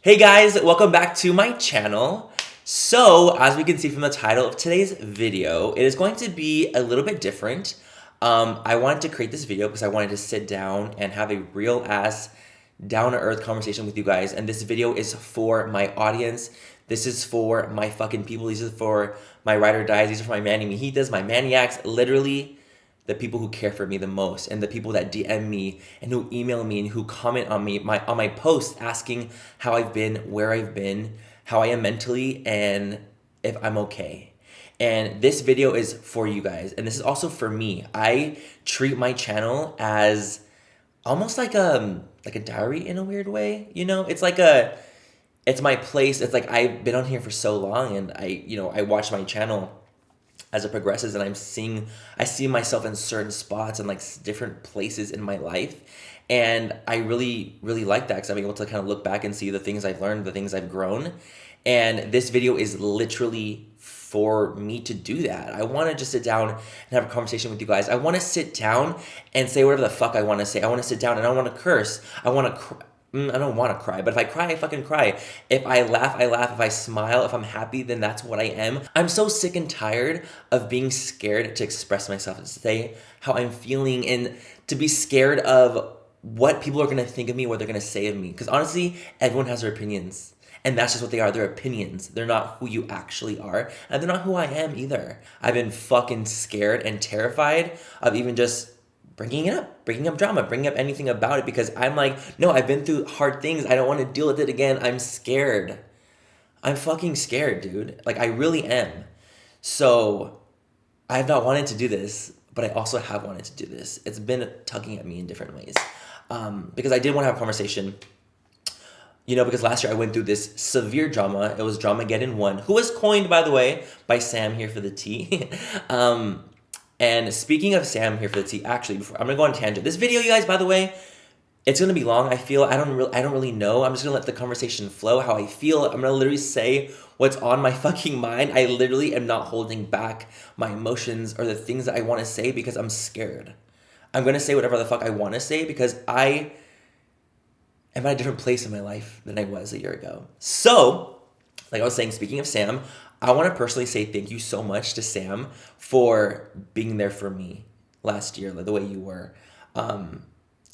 Hey guys, welcome back to my channel. So, as we can see from the title of today's video, it is going to be a little bit different. I wanted to create this video because I wanted to sit down and have a real ass, down-to-earth conversation with you guys. And this video is for my audience. This is for my fucking people. These are for my ride or dies. These are for my Manny Mijitas, my maniacs. Literally, the people who care for me the most, and the people that DM me and who email me and who comment on me on my posts asking how I've been, where I've been, how I am mentally, and if I'm okay. And this video is for you guys, and this is also for me. I treat my channel as almost like a diary in a weird way. You know, it's my place. It's like I've been on here for so long, and I watch my channel as it progresses, and I see myself in certain spots and like different places in my life, and I really like that because I'm able to kind of look back and see the things I've learned, the things I've grown, and this video is literally for me to do that. I want to just sit down and have a conversation with you guys. I want to sit down and say whatever the fuck I want to say. I want to sit down and I want to curse. I don't want to cry, but if I cry, I fucking cry. If I laugh, I laugh. If I smile, if I'm happy, then that's what I am. I'm so sick and tired of being scared to express myself, to say how I'm feeling, and to be scared of what people are going to think of me, what they're going to say of me. Because honestly, everyone has their opinions. And that's just what they are. They're opinions. They're not who you actually are. And they're not who I am either. I've been fucking scared and terrified of even just bringing up drama, bringing up anything about it, because I'm like, no, I've been through hard things. I don't want to deal with it again. I'm scared. I'm fucking scared, dude. Like, I really am. So I have not wanted to do this, but I also have wanted to do this. It's been tugging at me in different ways. Because I did want to have a conversation, because last year I went through this severe drama. It was Dramageddon 1, who was coined, by the way, by Sam here for the tea. And speaking of Sam here for the tea, actually, I'm gonna go on a tangent. This video, you guys, by the way, it's gonna be long. I feel I don't really know. I'm just gonna let the conversation flow how I feel. I'm gonna literally say what's on my fucking mind. I literally am not holding back my emotions or the things that I want to say because I'm scared. I'm gonna say whatever the fuck I want to say because I am at a different place in my life than I was a year ago. So, like I was saying, speaking of Sam, I want to personally say thank you so much to Sam for being there for me last year, the way you were.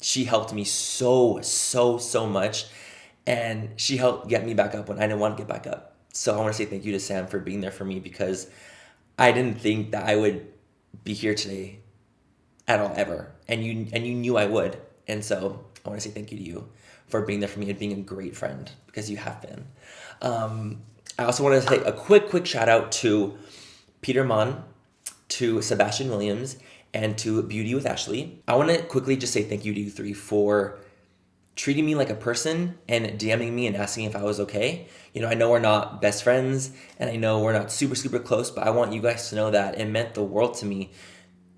She helped me so much, and she helped get me back up when I didn't want to get back up. So I want to say thank you to Sam for being there for me, because I didn't think that I would be here today at all, ever. And you knew I would. And so I want to say thank you to you for being there for me and being a great friend, because you have been. I also want to say a quick shout out to Peter Mon, to Sebastian Williams, and to Beauty with Ashley. I want to quickly just say thank you to you three for treating me like a person and DMing me and asking if I was okay. I know we're not best friends, and I know we're not super close, but I want you guys to know that it meant the world to me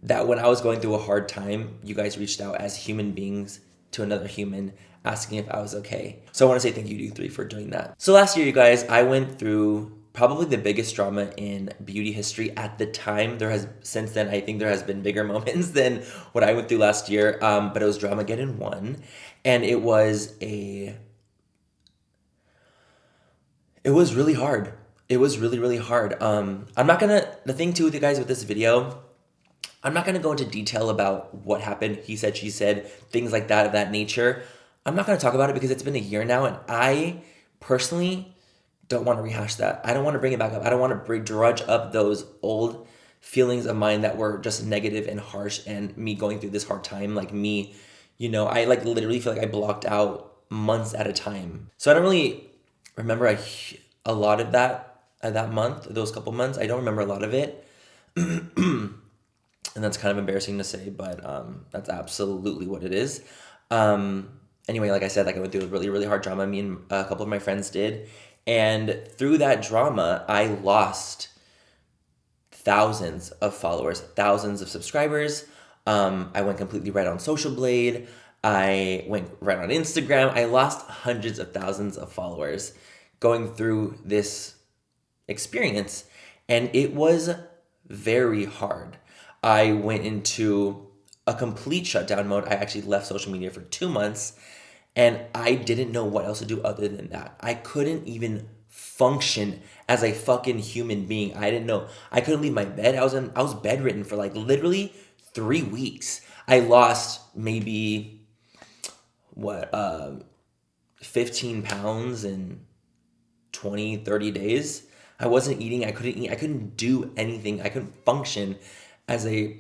that when I was going through a hard time, you guys reached out as human beings to another human, asking if I was okay. So I want to say thank you to you three for doing that. So last year, you guys, I went through probably the biggest drama in beauty history at the time. Since then, I think there has been bigger moments than what I went through last year. But it was Dramageddon 1, and it was really hard. It was really hard. The thing too with you guys with this video, I'm not gonna go into detail about what happened, he said, she said, things like that, of that nature. I'm not going to talk about it because it's been a year now, and I personally don't want to rehash that. I don't want to bring it back up. I don't want to drudge up those old feelings of mine that were just negative and harsh, and me going through this hard time, like me, I like literally feel like I blocked out months at a time. So I don't really remember a lot of that month, those couple months. I don't remember a lot of it. And that's kind of embarrassing to say, but that's absolutely what it is. Anyway, like I said, I went through a really hard drama. Me and a couple of my friends did. And through that drama, I lost thousands of followers, thousands of subscribers. I went completely red on Social Blade. I went red on Instagram. I lost hundreds of thousands of followers going through this experience. And it was very hard. I went into a complete shutdown mode. I actually left social media for 2 months, And I didn't know what else to do other than that. I couldn't even function as a fucking human being. I didn't know. I couldn't leave my bed. I was bedridden for like literally 3 weeks. I lost maybe what 15 pounds in 20, 30 days. I wasn't eating. I couldn't eat. I couldn't do anything. I couldn't function as a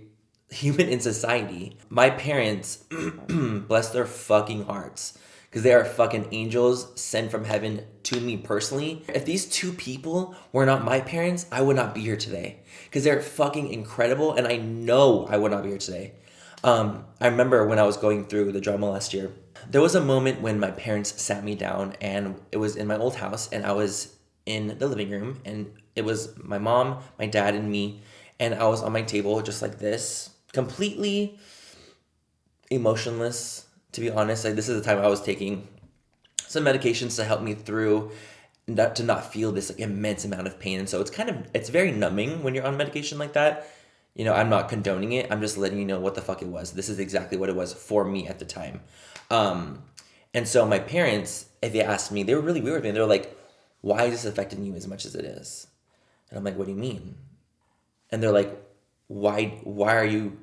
human in society. My parents, bless their fucking hearts, because they are fucking angels sent from heaven to me personally. If these two people were not my parents, I would not be here today, because they're fucking incredible, and I know I would not be here today. I remember when I was going through the drama last year, there was a moment when my parents sat me down, and it was in my old house, and I was in the living room, and it was my mom, my dad, and me, and I was on my table just like this, completely emotionless, to be honest. Like, this is the time I was taking some medications to help me through, to not feel this like immense amount of pain. And so it's very numbing when you're on medication like that. You know, I'm not condoning it. I'm just letting you know what the fuck it was. This is exactly what it was for me at the time. And so my parents, if they asked me, they were really weird with me. They were like, why is this affecting you as much as it is? And I'm like, what do you mean? And they're like, why are you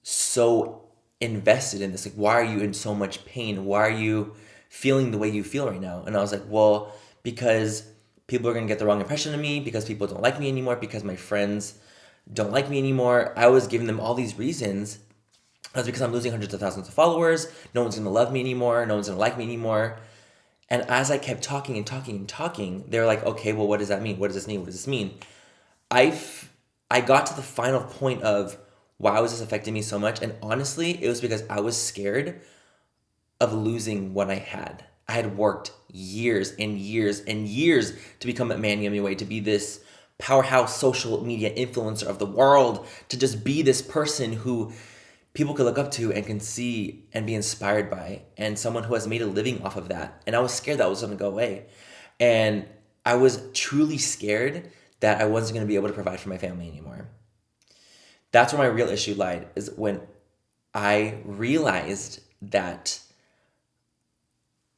so invested in this? Like, why are you in so much pain? Why are you feeling the way you feel right now? And I was like, well, because people are going to get the wrong impression of me, because people don't like me anymore, because my friends don't like me anymore. I was giving them all these reasons. That's because I'm losing hundreds of thousands of followers. No one's going to love me anymore. No one's going to like me anymore. And as I kept talking and talking and talking, they're like, okay, well, what does that mean? What does this mean? What does this mean? I got to the final point of why was this affecting me so much? And honestly, it was because I was scared of losing what I had. I had worked years and years and years to become a Manny MUA, to be this powerhouse social media influencer of the world, to just be this person who people could look up to and can see and be inspired by, and someone who has made a living off of that. And I was scared that was going to go away. And I was truly scared that I wasn't going to be able to provide for my family anymore. That's where my real issue lied, is when I realized that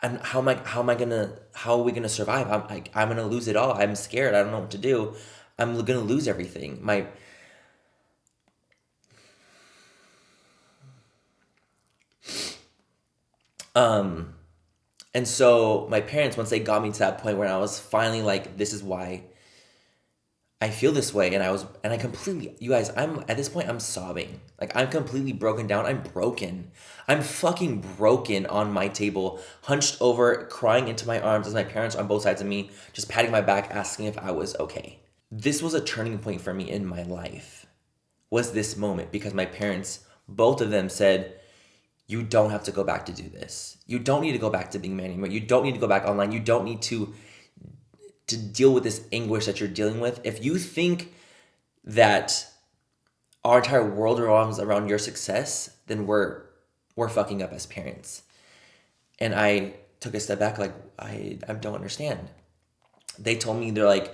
how are we gonna survive? I'm gonna lose it all. I'm scared. I don't know what to do. I'm gonna lose everything. And so my parents, once they got me to that point where I was finally like, this is why I feel this way, and I completely, you guys, at this point, I'm sobbing. Like, I'm completely broken down. I'm broken. I'm fucking broken on my table, hunched over, crying into my arms as my parents are on both sides of me, just patting my back, asking if I was okay. This was a turning point for me in my life, was this moment, because my parents, both of them said, you don't have to go back to do this. You don't need to go back to being Manny. You don't need to go back online. You don't need to deal with this anguish that you're dealing with. If you think that our entire world revolves around your success, then we're fucking up as parents. And I took a step back, like, I don't understand. They told me, they're like,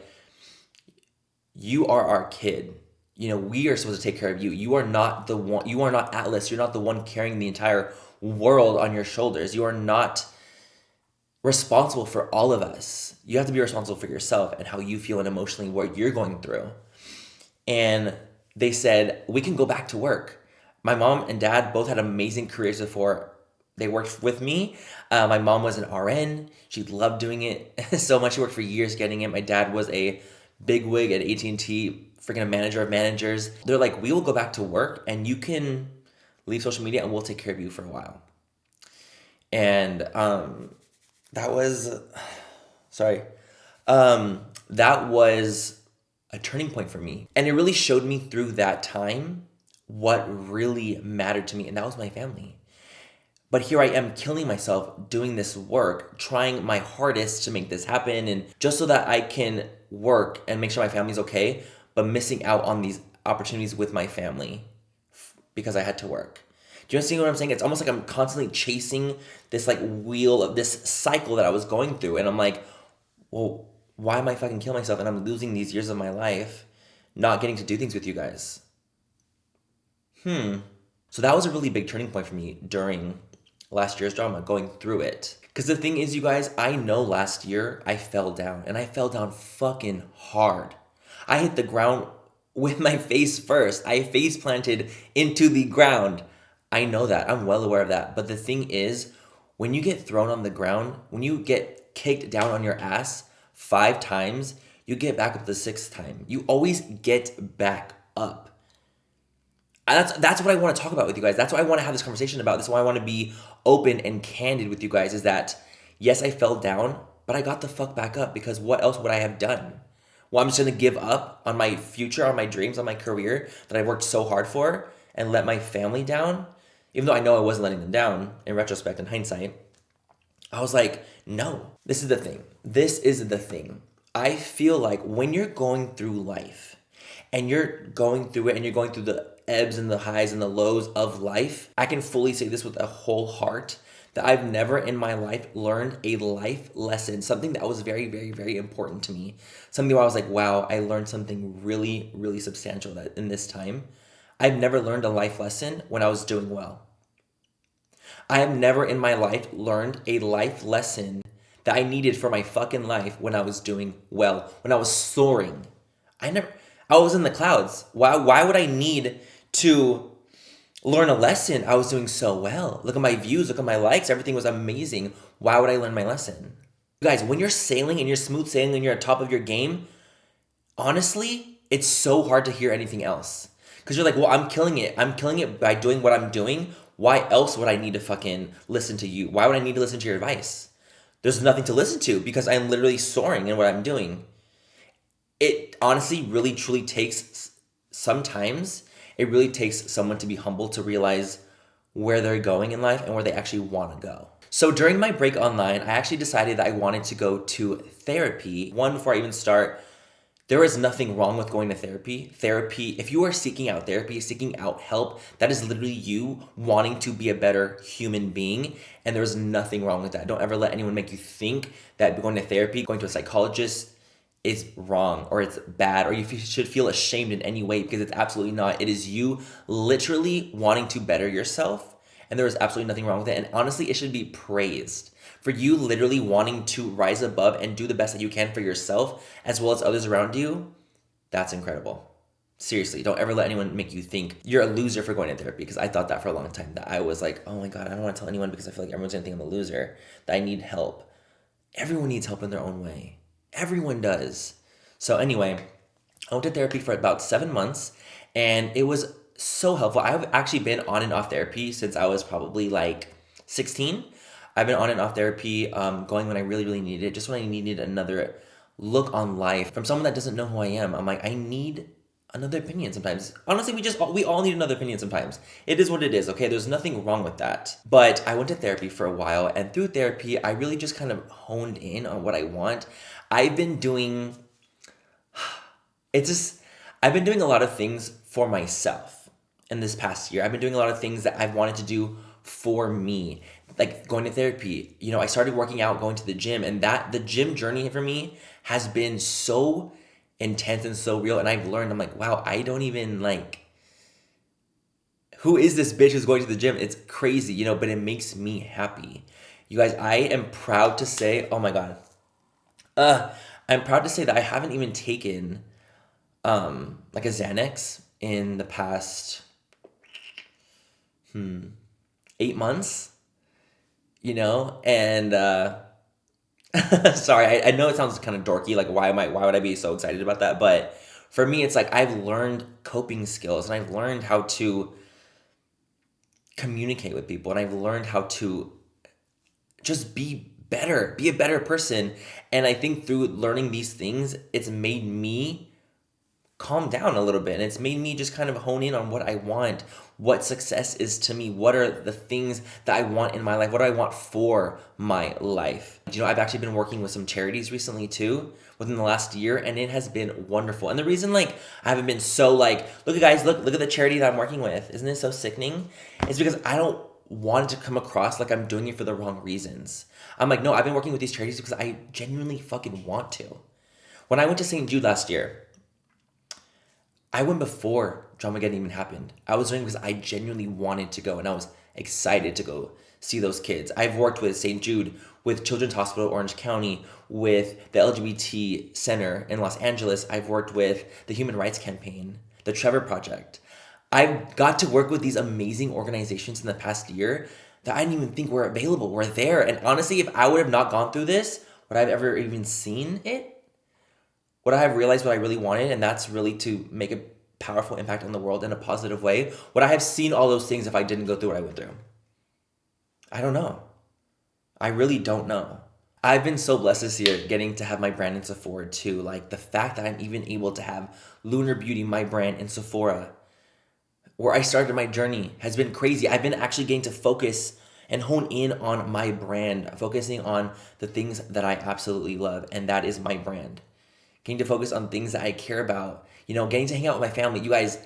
you are our kid. You know, we are supposed to take care of you. You are not the one, you are not Atlas. You're not the one carrying the entire world on your shoulders. You are not responsible for all of us. You have to be responsible for yourself and how you feel and emotionally what you're going through. And they said, we can go back to work. My mom and dad both had amazing careers before they worked with me. My mom was an RN. She loved doing it so much. She worked for years getting it. My dad was a bigwig at AT&T, freaking a manager of managers. They're like, we will go back to work and you can leave social media and we'll take care of you for a while. And that was a turning point for me. And it really showed me through that time what really mattered to me, and that was my family. But here I am killing myself doing this work, trying my hardest to make this happen, and just so that I can work and make sure my family's okay, but missing out on these opportunities with my family because I had to work. Do you understand what I'm saying? It's almost like I'm constantly chasing this like wheel of this cycle that I was going through. And I'm like, well, why am I fucking killing myself? And I'm losing these years of my life not getting to do things with you guys. So that was a really big turning point for me during last year's drama, going through it. Because the thing is, you guys, I know last year I fell down, and I fell down fucking hard. I hit the ground with my face first. I face planted into the ground. I know that. I'm well aware of that. But the thing is, when you get thrown on the ground, when you get kicked down on your ass 5 times, you get back up the 6th time. You always get back up. And that's what I want to talk about with you guys. That's what I want to have this conversation about. That's why I want to be open and candid with you guys, is that, yes, I fell down, but I got the fuck back up, because what else would I have done? Well, I'm just going to give up on my future, on my dreams, on my career that I worked so hard for, and let my family down? Even though I know I wasn't letting them down in retrospect, in hindsight, I was like, no. This is the thing. This is the thing. I feel like when you're going through life, and you're going through it, and you're going through the ebbs and the highs and the lows of life, I can fully say this with a whole heart, that I've never in my life learned a life lesson, something that was very, very, very important to me. Something where I was like, wow, I learned something really, really substantial that in this time. I've never learned a life lesson when I was doing well. I have never in my life learned a life lesson that I needed for my fucking life when I was doing well, when I was soaring. I was in the clouds. Why would I need to learn a lesson? I was doing so well. Look at my views, look at my likes, everything was amazing. Why would I learn my lesson? You guys, when you're sailing and you're smooth sailing and you're at top of your game, honestly, it's so hard to hear anything else. Because you're like, well, I'm killing it. I'm killing it by doing what I'm doing. Why else would I need to fucking listen to you? Why would I need to listen to your advice? There's nothing to listen to because I'm literally soaring in what I'm doing. It honestly really truly takes, sometimes it really takes someone to be humble to realize where they're going in life and where they actually want to go. So during my break online, I actually decided that I wanted to go to therapy. One, before I even start, there is nothing wrong with going to therapy. Therapy, if you are seeking out therapy, seeking out help, that is literally you wanting to be a better human being. And there's nothing wrong with that. Don't ever let anyone make you think that going to therapy, going to a psychologist is wrong or it's bad or you should feel ashamed in any way, because it's absolutely not. It is you literally wanting to better yourself, and there is absolutely nothing wrong with it. And honestly, it should be praised. For you literally wanting to rise above and do the best that you can for yourself as well as others around you, that's incredible. Seriously, don't ever let anyone make you think you're a loser for going to therapy, because I thought that for a long time, that I was like, oh my God, I don't want to tell anyone because I feel like everyone's going to think I'm a loser, that I need help. Everyone needs help in their own way. Everyone does. So anyway, I went to therapy for about 7 months, and it was so helpful. I've actually been on and off therapy since I was probably like 16. I've been on and off therapy, going when I really, really needed it, just when I needed another look on life from someone that doesn't know who I am. I'm like, I need another opinion sometimes. Honestly, we all need another opinion sometimes. It is what it is, okay? There's nothing wrong with that. But I went to therapy for a while, and through therapy, I really just kind of honed in on what I want. I've been doing a lot of things for myself in this past year. I've been doing a lot of things that I've wanted to do for me, like going to therapy. You know, I started working out, going to the gym, and the gym journey for me has been so intense and so real. And I've learned, I'm like, wow, I don't even who is this bitch who's going to the gym? It's crazy, you know, but it makes me happy. You guys, I am proud to say, oh my God. I'm proud to say that I haven't even taken like a Xanax in the past 8 months, you know, and sorry, I know it sounds kind of dorky, like why would I be so excited about that? But for me, it's like I've learned coping skills, and I've learned how to communicate with people, and I've learned how to just be a better person. And I think through learning these things, it's made me calm down a little bit, and it's made me just kind of hone in on what I want, what success is to me, what are the things that I want in my life, what do I want for my life. You know, I've actually been working with some charities recently too, within the last year, and it has been wonderful. And the reason I haven't been so look at guys, look at the charity that I'm working with, isn't it so sickening? It's because I don't want it to come across like I'm doing it for the wrong reasons. I'm like, no, I've been working with these charities because I genuinely fucking want to. When I went to St. Jude last year, I went before Dramageddon even happened. I was doing it because I genuinely wanted to go, and I was excited to go see those kids. I've worked with St. Jude, with Children's Hospital Orange County, with the LGBT Center in Los Angeles. I've worked with the Human Rights Campaign, the Trevor Project. I've got to work with these amazing organizations in the past year that I didn't even think were available, were there. And honestly, if I would have not gone through this, would I have ever even seen it? Would I have realized what I really wanted? And that's really to make a powerful impact on the world in a positive way. Would I have seen all those things if I didn't go through what I went through? I don't know. I really don't know. I've been so blessed this year getting to have my brand in Sephora too. Like the fact that I'm even able to have Lunar Beauty, my brand, in Sephora, where I started my journey, has been crazy. I've been actually getting to focus and hone in on my brand, focusing on the things that I absolutely love, and that is my brand. Getting to focus on things that I care about, getting to hang out with my family. You guys,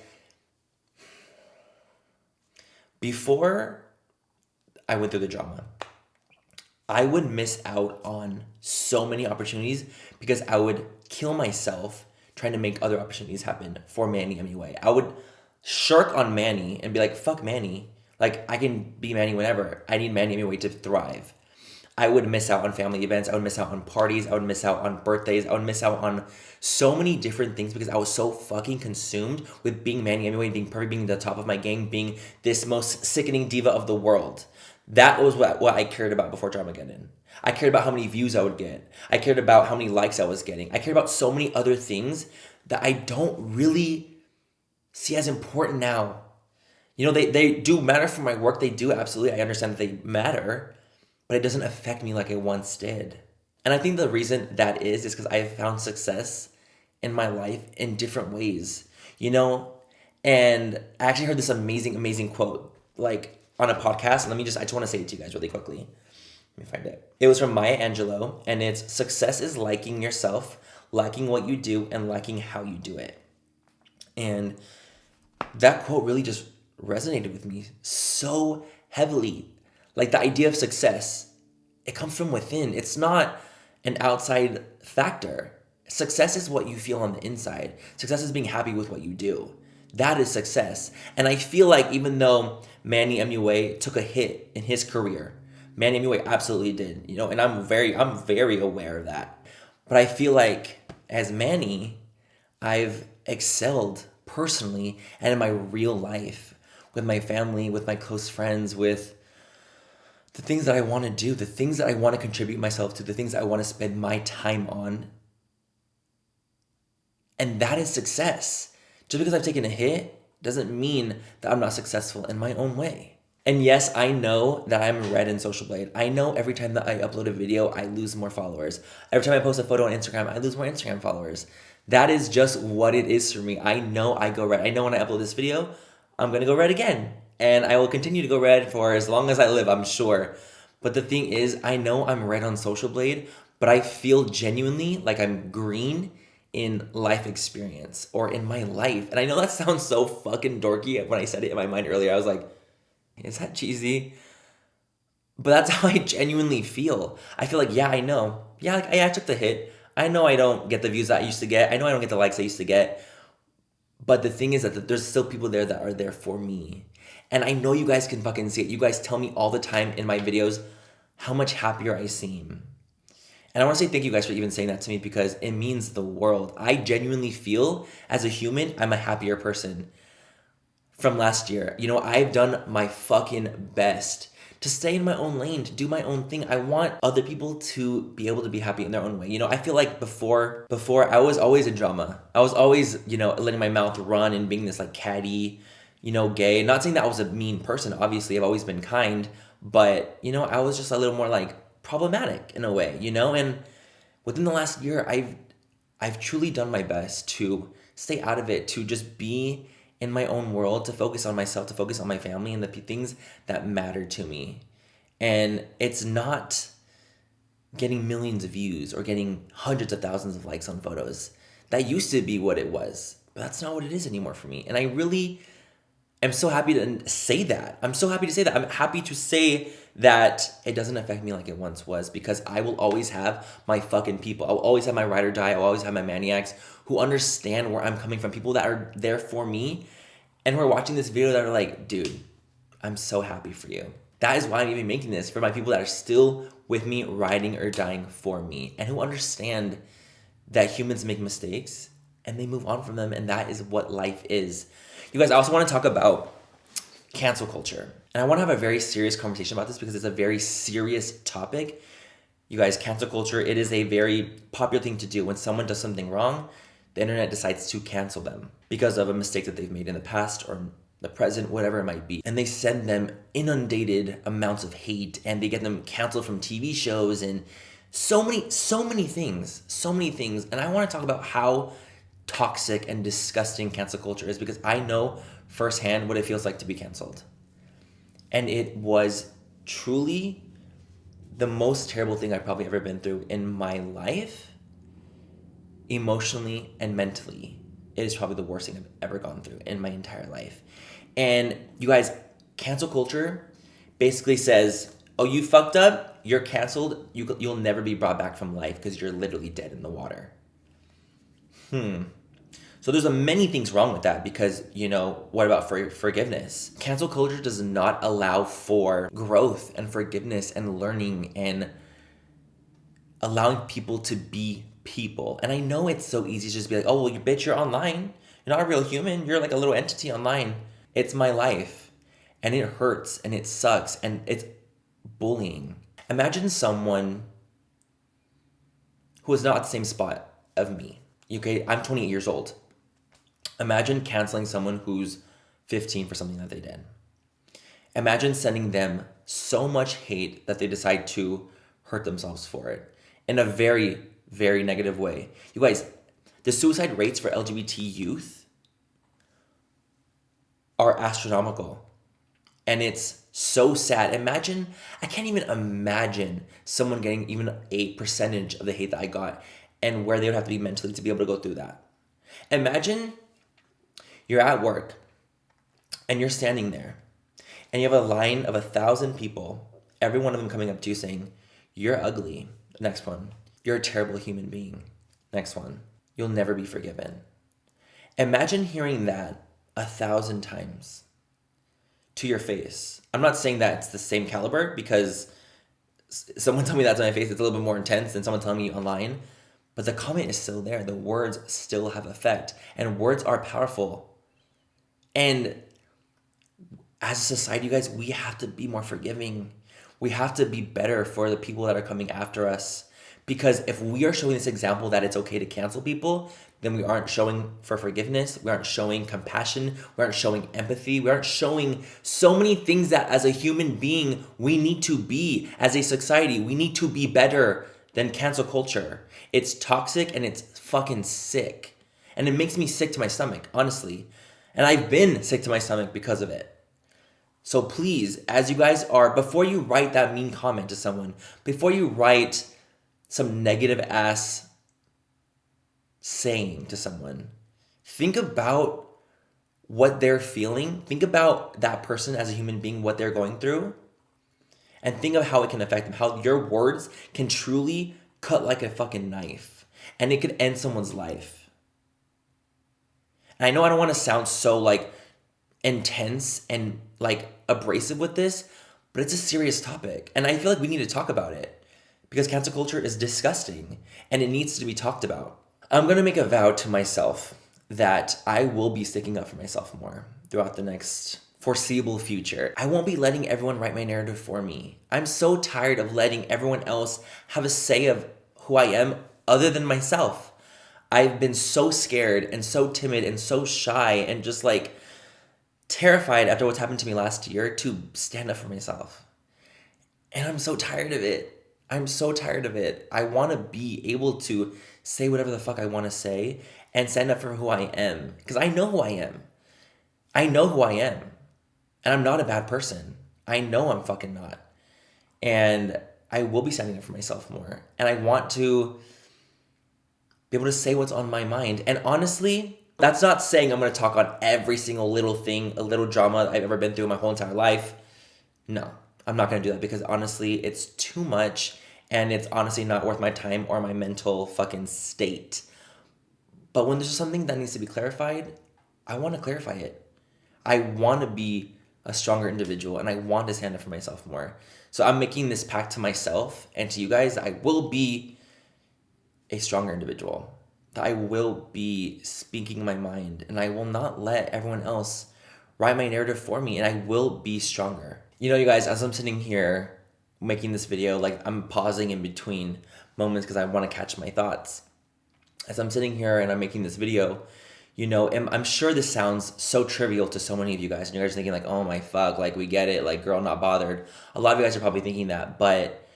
before I went through the drama, I would miss out on so many opportunities because I would kill myself trying to make other opportunities happen for Manny MUA. I would shirk on Manny and be like, fuck Manny. Like, I can be Manny whenever. I need Manny MUA to thrive. I would miss out on family events. I would miss out on parties. I would miss out on birthdays. I would miss out on so many different things because I was so fucking consumed with being Manny MUA, being perfect, being the top of my game, being this most sickening diva of the world. That was what I cared about before Dramageddon. I cared about how many views I would get. I cared about how many likes I was getting. I cared about so many other things that I don't really see as important now. They do matter for my work. They do, absolutely. I understand that they matter, but it doesn't affect me like it once did. And I think the reason that is because I have found success in my life in different ways, And I actually heard this amazing, amazing quote, on a podcast. And I just want to say it to you guys really quickly. Let me find it. It was from Maya Angelou, and it's, success is liking yourself, liking what you do, and liking how you do it. And that quote really just resonated with me so heavily. Like, the idea of success, it comes from within. It's not an outside factor. Success is what you feel on the inside. Success is being happy with what you do. That is success. And I feel like even though Manny MUA took a hit in his career, Manny MUA absolutely did, and I'm very aware of that. But I feel like as Manny, I've excelled personally and in my real life with my family, with my close friends, with the things that I want to do, the things that I want to contribute myself to, the things that I want to spend my time on. And that is success. Just because I've taken a hit doesn't mean that I'm not successful in my own way. And yes, I know that I'm red in Social Blade. I know every time that I upload a video, I lose more followers. Every time I post a photo on Instagram, I lose more Instagram followers. That is just what it is for me. I know I go red. I know when I upload this video, I'm going to go red again. And I will continue to go red for as long as I live, I'm sure. But the thing is, I know I'm red on Social Blade, but I feel genuinely like I'm green in life experience or in my life. And I know that sounds so fucking dorky. When I said it in my mind earlier, I was like, is that cheesy? But that's how I genuinely feel. I feel like, yeah, I know. Yeah, I took the hit. I know I don't get the views that I used to get. I know I don't get the likes I used to get. But the thing is that there's still people there that are there for me. And I know you guys can fucking see it. You guys tell me all the time in my videos how much happier I seem. And I want to say thank you guys for even saying that to me because it means the world. I genuinely feel as a human, I'm a happier person from last year. I've done my fucking best to stay in my own lane, to do my own thing. I want other people to be able to be happy in their own way. I feel like before I was always in drama. I was always, letting my mouth run and being this catty, gay. Not saying that I was a mean person. Obviously, I've always been kind. But, I was just a little more problematic in a way, And within the last year, I've truly done my best to stay out of it, to just be in my own world, to focus on myself, to focus on my family and the things that matter to me. And it's not getting millions of views or getting hundreds of thousands of likes on photos. That used to be what it was, but that's not what it is anymore for me. And I really am so happy to say that. I'm so happy to say that. I'm happy to say that it doesn't affect me like it once was because I will always have my fucking people. I will always have my ride or die. I will always have my maniacs who understand where I'm coming from. People that are there for me and who are watching this video that are like, dude, I'm so happy for you. That is why I'm even making this, for my people that are still with me, riding or dying for me, and who understand that humans make mistakes and they move on from them, and that is what life is. You guys, I also want to talk about cancel culture. And I want to have a very serious conversation about this because it's a very serious topic. You guys, cancel culture, it is a very popular thing to do. When someone does something wrong, the internet decides to cancel them because of a mistake that they've made in the past or the present, whatever it might be. And they send them inundated amounts of hate, and they get them canceled from TV shows and so many things. And I want to talk about how toxic and disgusting cancel culture is, because I know firsthand what it feels like to be canceled. And it was truly the most terrible thing I've probably ever been through in my life, emotionally and mentally. It is probably the worst thing I've ever gone through in my entire life. And you guys, cancel culture basically says, oh, you fucked up, you're canceled, you'll never be brought back from life because you're literally dead in the water. So there's many things wrong with that, because, what about forgiveness? Cancel culture does not allow for growth and forgiveness and learning and allowing people to be people. And I know it's so easy to just be like, oh, well, you bitch, you're online. You're not a real human. You're like a little entity online. It's my life. And it hurts and it sucks and it's bullying. Imagine someone who is not at the same spot of me. Okay, I'm 28 years old. Imagine canceling someone who's 15 for something that they did. Imagine sending them so much hate that they decide to hurt themselves for it in a very, very negative way. You guys, the suicide rates for LGBT youth are astronomical. And it's so sad. I can't even imagine someone getting even a percentage of the hate that I got and where they would have to be mentally to be able to go through that. Imagine you're at work and you're standing there and you have a line of 1,000 people, every one of them coming up to you saying, you're ugly. Next one. You're a terrible human being. Next one. You'll never be forgiven. Imagine hearing that 1,000 times to your face. I'm not saying that it's the same caliber, because someone tell me that to my face, it's a little bit more intense than someone telling me online. But the comment is still there. The words still have effect. And words are powerful. And as a society, you guys, we have to be more forgiving. We have to be better for the people that are coming after us. Because if we are showing this example that it's okay to cancel people, then we aren't showing for forgiveness. We aren't showing compassion. We aren't showing empathy. We aren't showing so many things that as a human being, we need to be. As a society, we need to be better than cancel culture. It's toxic and it's fucking sick. And it makes me sick to my stomach, honestly. And I've been sick to my stomach because of it. So please, as you guys are, before you write that mean comment to someone, before you write some negative ass saying to someone, think about what they're feeling. Think about that person as a human being, what they're going through, and think of how it can affect them, how your words can truly cut like a fucking knife, and it could end someone's life. And I know I don't want to sound so like intense and like abrasive with this, but it's a serious topic, and I feel like we need to talk about it. Because cancel culture is disgusting and it needs to be talked about. I'm going to make a vow to myself that I will be sticking up for myself more throughout the next foreseeable future. I won't be letting everyone write my narrative for me. I'm so tired of letting everyone else have a say of who I am other than myself. I've been so scared and so timid and so shy and just like terrified after what's happened to me last year to stand up for myself. And I'm so tired of it. I'm so tired of it. I want to be able to say whatever the fuck I want to say and stand up for who I am. Because I know who I am. I know who I am. And I'm not a bad person. I know I'm fucking not. And I will be standing up for myself more. And I want to be able to say what's on my mind. And honestly, that's not saying I'm going to talk on every single little thing, a little drama I've ever been through my whole entire life. No. I'm not going to do that, because honestly, it's too much and it's honestly not worth my time or my mental fucking state. But when there's something that needs to be clarified, I want to clarify it. I want to be a stronger individual, and I want to stand up for myself more. So I'm making this pact to myself and to you guys that I will be a stronger individual, that I will be speaking my mind, and I will not let everyone else write my narrative for me, and I will be stronger. You know, you guys, as I'm sitting here making this video, like I'm pausing in between moments because I want to catch my thoughts. As I'm sitting here and I'm making this video, you know, and I'm sure this sounds so trivial to so many of you guys, and you guys are thinking like, oh my fuck, like we get it, like girl, not bothered. A lot of you guys are probably thinking that, but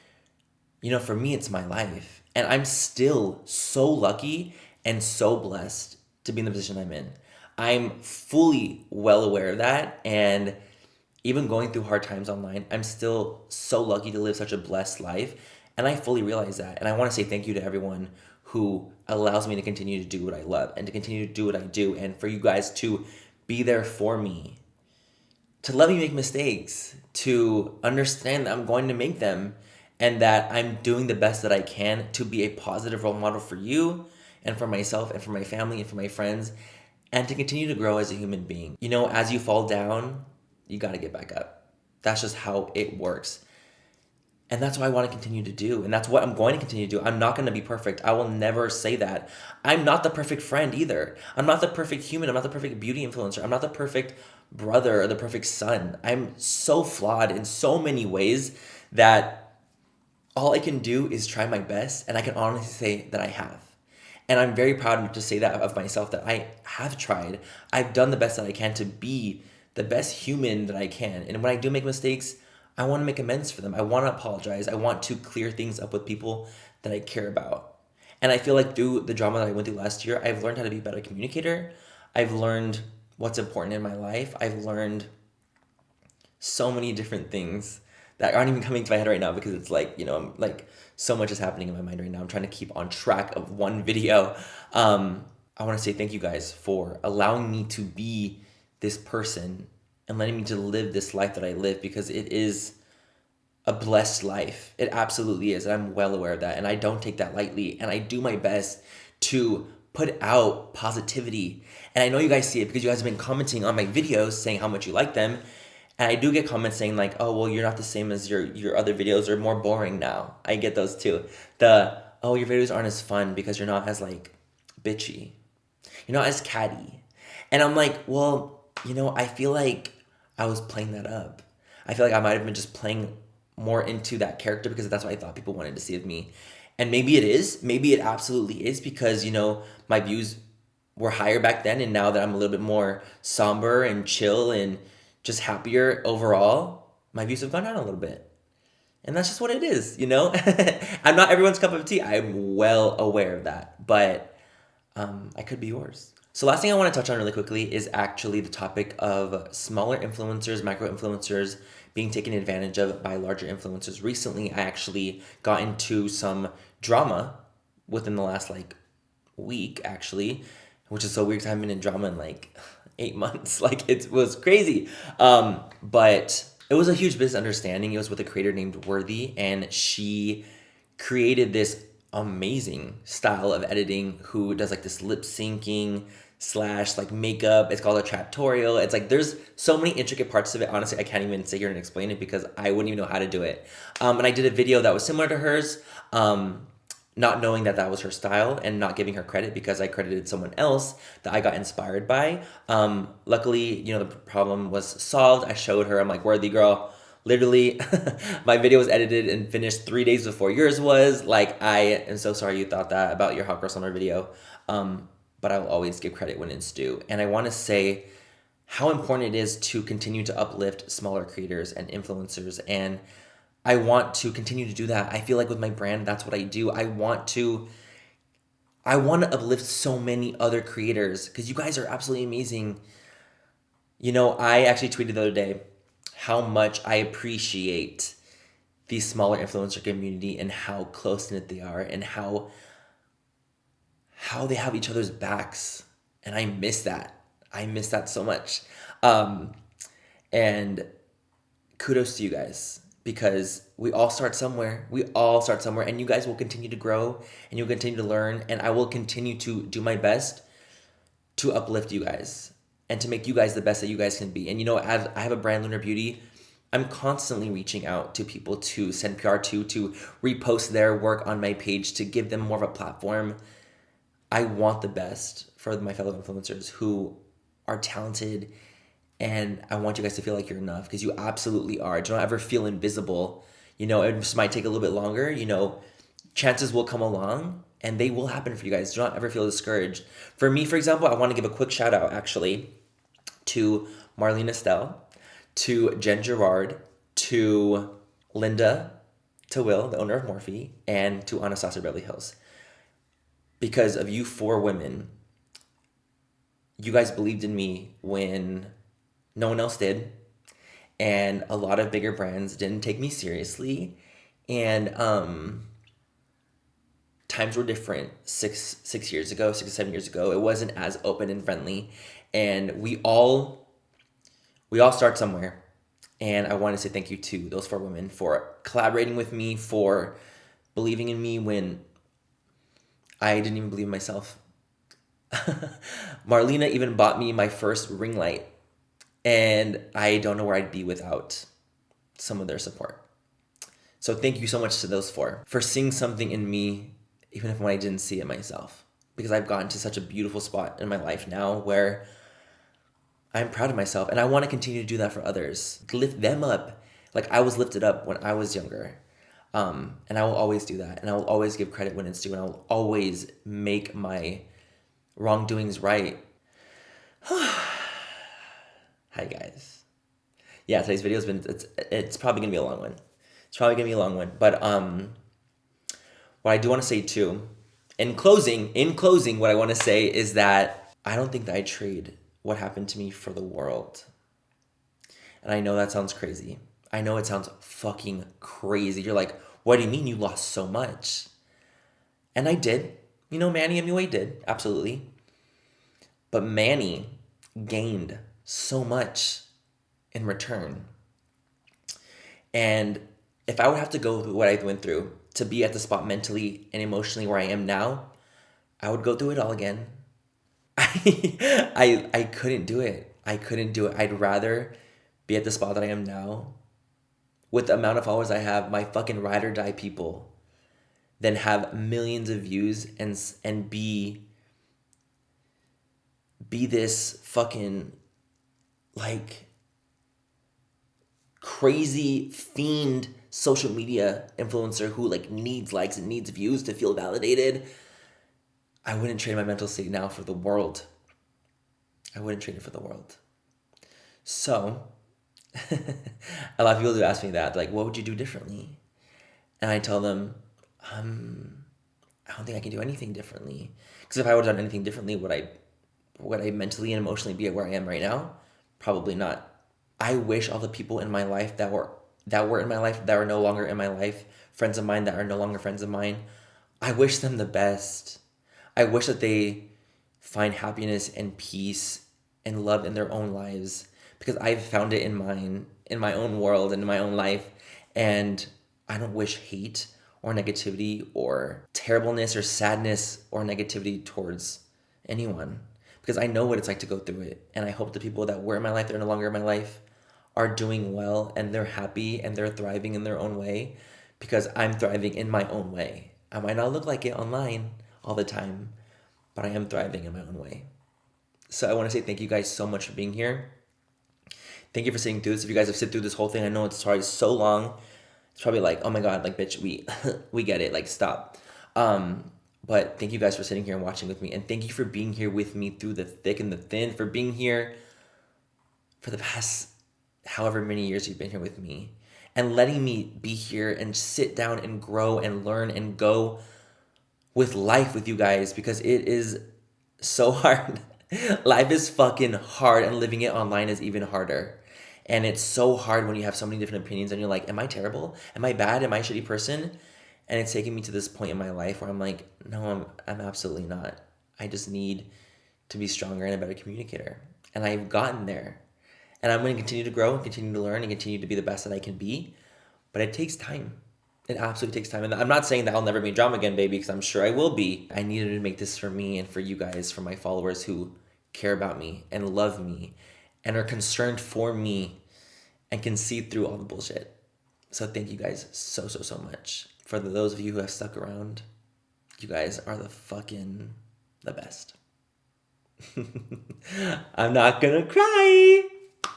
you know, for me, it's my life, and I'm still so lucky and so blessed to be in the position I'm in. I'm fully well aware of that, and even going through hard times online, I'm still so lucky to live such a blessed life, and I fully realize that. And I want to say thank you to everyone who allows me to continue to do what I love and to continue to do what I do, and for you guys to be there for me, to let me make mistakes, to understand that I'm going to make them, and that I'm doing the best that I can to be a positive role model for you and for myself and for my family and for my friends, and to continue to grow as a human being. You know, as you fall down, you got to get back up. That's just how it works. And that's what I want to continue to do. And that's what I'm going to continue to do. I'm not going to be perfect. I will never say that. I'm not the perfect friend either. I'm not the perfect human. I'm not the perfect beauty influencer. I'm not the perfect brother or the perfect son. I'm so flawed in so many ways that all I can do is try my best. And I can honestly say that I have. And I'm very proud to say that of myself, that I have tried. I've done the best that I can to be the best human that I can. And when I do make mistakes, I want to make amends for them. I want to apologize. I want to clear things up with people that I care about. And I feel like through the drama that I went through last year, I've learned how to be a better communicator. I've learned what's important in my life. I've learned so many different things that aren't even coming to my head right now because it's like, you know, I'm like, so much is happening in my mind right now. I'm trying to keep on track of one video. I want to say thank you guys for allowing me to be this person and letting me to live this life that I live, because it is a blessed life. It absolutely is. And I'm well aware of that. And I don't take that lightly. And I do my best to put out positivity. And I know you guys see it because you guys have been commenting on my videos saying how much you like them. And I do get comments saying like, oh, well, you're not the same as your other videos, are more boring now. I get those too. Oh, your videos aren't as fun because you're not as like bitchy. You're not as catty. And I'm like, well, you know, I feel like I was playing that up. I feel like I might have been just playing more into that character because that's what I thought people wanted to see of me. And maybe it is. Maybe it absolutely is, because, you know, my views were higher back then. And now that I'm a little bit more somber and chill and just happier overall, my views have gone down a little bit. And that's just what it is, you know? I'm not everyone's cup of tea. I'm well aware of that. But I could be yours. So last thing I want to touch on really quickly is actually the topic of smaller influencers, micro influencers being taken advantage of by larger influencers. Recently, I actually got into some drama within the last like week, actually, which is so weird because I haven't been in drama in like 8 months. Like it was crazy. But it was a huge misunderstanding. It was with a creator named Worthy, and she created this amazing style of editing who does like this lip syncing / like makeup. It's called a traptorial. It's like there's so many intricate parts of it. Honestly, I can't even sit here and explain it because I wouldn't even know how to do it. And I did a video that was similar to hers, not knowing that that was her style and not giving her credit because I credited someone else that I got inspired by. Luckily, you know, the problem was solved. I showed her, I'm like, Worthy girl, literally my video was edited and finished 3 days before yours was. Like, I am so sorry you thought that about your hot girl summer video. But I will always give credit when it's due. And I want to say how important it is to continue to uplift smaller creators and influencers. And I want to continue to do that. I feel like with my brand, that's what I do. I want to uplift so many other creators because you guys are absolutely amazing. You know, I actually tweeted the other day how much I appreciate the smaller influencer community and how close-knit they are and how they have each other's backs. And I miss that. I miss that so much. And kudos to you guys, because we all start somewhere. We all start somewhere, and you guys will continue to grow and you'll continue to learn, and I will continue to do my best to uplift you guys and to make you guys the best that you guys can be. And you know, as I have a brand, Lunar Beauty, I'm constantly reaching out to people to send PR to repost their work on my page, to give them more of a platform. I want the best for my fellow influencers who are talented, and I want you guys to feel like you're enough, because you absolutely are. Do not ever feel invisible. You know, it just might take a little bit longer. You know, chances will come along and they will happen for you guys. Do not ever feel discouraged. For me, for example, I want to give a quick shout out actually to Marlene Estelle, to Jen Gerard, to Linda, to Will, the owner of Morphe, and to Anastasia Beverly Hills. Because of you 4 women, you guys believed in me when no one else did. And a lot of bigger brands didn't take me seriously. And times were different 6 years ago, 6 to 7 years ago. It wasn't as open and friendly. And we all start somewhere. And I want to say thank you to those 4 women for collaborating with me, for believing in me when I didn't even believe in myself. Marlena even bought me my first ring light. And I don't know where I'd be without some of their support. So thank you so much to those 4 for seeing something in me, even if when I didn't see it myself. Because I've gotten to such a beautiful spot in my life now where I'm proud of myself, and I want to continue to do that for others. Lift them up like I was lifted up when I was younger. And I will always do that. And I will always give credit when it's due. And I will always make my wrongdoings right. Hi guys. Yeah, today's video has been, it's probably gonna be a long one. But what I do want to say too, in closing, what I want to say is that I don't think that I trade what happened to me for the world. And I know that sounds crazy. I know it sounds fucking crazy. You're like, what do you mean you lost so much? And I did. You know, Manny MUA did, absolutely. But Manny gained so much in return. And if I would have to go through what I went through to be at the spot mentally and emotionally where I am now, I would go through it all again. I couldn't do it. I'd rather be at the spot that I am now with the amount of followers I have, my fucking ride or die people, than have millions of views and be this fucking like crazy fiend social media influencer who like needs likes and needs views to feel validated. I wouldn't trade my mental state now for the world. I wouldn't trade it for the world. So a lot of people do ask me that, like, what would you do differently? And I tell them, I don't think I can do anything differently. Because if I would have done anything differently, would I mentally and emotionally be at where I am right now? Probably not. I wish all the people in my life that were in my life that are no longer in my life, friends of mine that are no longer friends of mine, I wish them the best. I wish that they find happiness and peace and love in their own lives, because I've found it in my own world and in my own life. And I don't wish hate or negativity or terribleness or sadness or negativity towards anyone, because I know what it's like to go through it. And I hope the people that were in my life that are no longer in my life are doing well and they're happy and they're thriving in their own way, because I'm thriving in my own way. I might not look like it online all the time, but I am thriving in my own way. So I want to say thank you guys so much for being here. Thank you for sitting through this. If you guys have sit through this whole thing, I know it's probably so long. It's probably like, oh my God, like, bitch, we get it, like, stop. But thank you guys for sitting here and watching with me. And thank you for being here with me through the thick and the thin, for being here for the past however many years you've been here with me, and letting me be here and sit down and grow and learn and go with life with you guys, because it is so hard. Life is fucking hard, and living it online is even harder. And it's so hard when you have so many different opinions and you're like, am I terrible? Am I bad? Am I a shitty person? And it's taken me to this point in my life where I'm like, no, I'm absolutely not. I just need to be stronger and a better communicator. And I've gotten there. And I'm going to continue to grow and continue to learn and continue to be the best that I can be. But it takes time. It absolutely takes time. And I'm not saying that I'll never be in drama again, baby, because I'm sure I will be. I needed to make this for me and for you guys, for my followers who care about me and love me and are concerned for me and can see through all the bullshit. So thank you guys so, so, so much. For those of you who have stuck around, you guys are the best. I'm not gonna cry.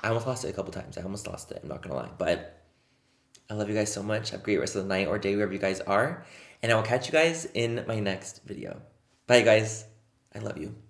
I almost lost it a couple times. I almost lost it. I'm not gonna lie. But I love you guys so much. Have a great rest of the night or day wherever you guys are. And I will catch you guys in my next video. Bye, guys. I love you.